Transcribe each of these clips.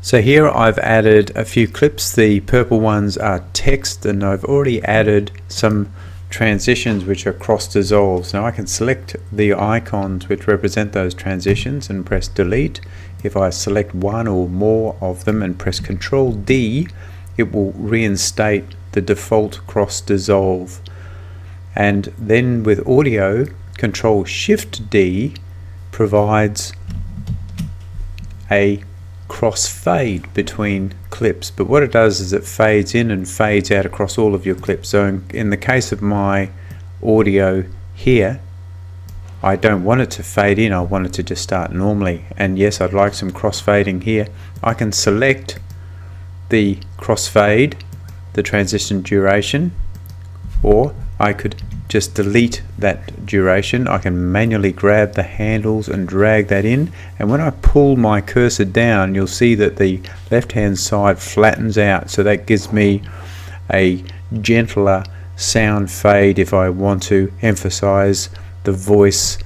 So here I've added a few clips. The purple ones are text, and I've already added some transitions which are cross dissolves. Now I can select the icons which represent those transitions and press delete. If I select one or more of them and press Ctrl D, it will reinstate the default cross dissolve. And then with audio, Ctrl Shift D provides a crossfade between clips, but what it does is it fades in and fades out across all of your clips. So in the case of my audio here, I don't want it to fade in, I want it to just start normally. And yes, I'd like some crossfading here. I can select the crossfade, the transition duration, or I could just delete that duration. I can manually grab the handles and drag that in, and when I pull my cursor down, you'll see that the left hand side flattens out, so that gives me a gentler sound fade if I want to emphasize the voice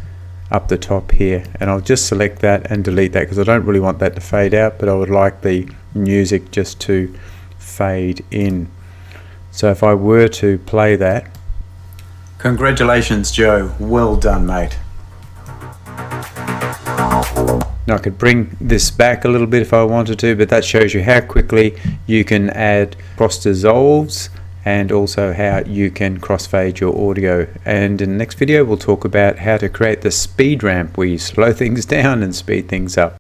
up the top here. And I'll just select that and delete that because I don't really want that to fade out, but I would like the music just to fade in. So if I were to play that, congratulations, Joe, well done, mate. Now I could bring this back a little bit if I wanted to, but that shows you how quickly you can add cross dissolves and also how you can crossfade your audio. And in the next video we'll talk about how to create the speed ramp where you slow things down and speed things up.